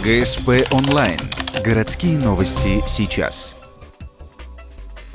ГСП онлайн. Городские новости сейчас.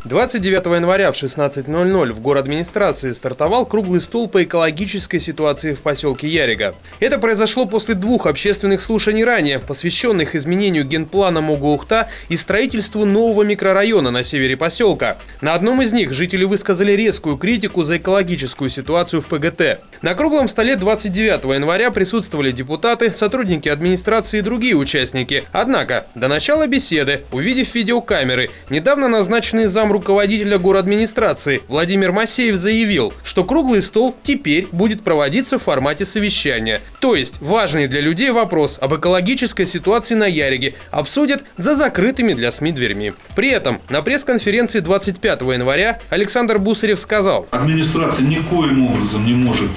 29 января в 16:00 в городадминистрации стартовал круглый стол по экологической ситуации в поселке Ярига. Это произошло после двух общественных слушаний ранее, посвященных изменению генплана Могуухта и строительству нового микрорайона на севере поселка. На одном из них жители высказали резкую критику за экологическую ситуацию в ПГТ. На круглом столе 29 января присутствовали депутаты, сотрудники администрации и другие участники. Однако, до начала беседы, увидев видеокамеры, недавно назначенный замруководителя городадминистрации Владимир Масеев заявил, что круглый стол теперь будет проводиться в формате совещания. То есть важный для людей вопрос об экологической ситуации на Яриге обсудят за закрытыми для СМИ дверьми. При этом на пресс-конференции 25 января Александр Бусарев сказал: администрация никоим образом не может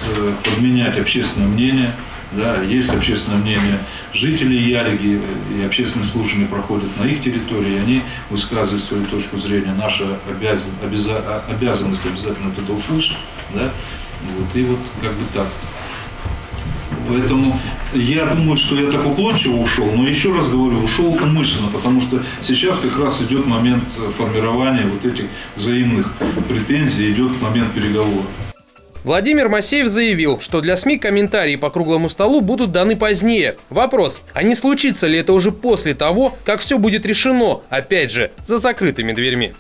подменять общественное мнение. Да, есть общественное мнение жителей Яриги, и общественные слушания проходят на их территории, они высказывают свою точку зрения. Наша обязанность обязательно это услышать. Да? И вот как бы так. Поэтому я думаю, что я так уклончиво ушел, но еще раз говорю, ушел умышленно, потому что сейчас как раз идет момент формирования вот этих взаимных претензий, идет момент переговоров. Владимир Масеев заявил, что для СМИ комментарии по круглому столу будут даны позднее. Вопрос, а не случится ли это уже после того, как все будет решено, опять же, за закрытыми дверьми?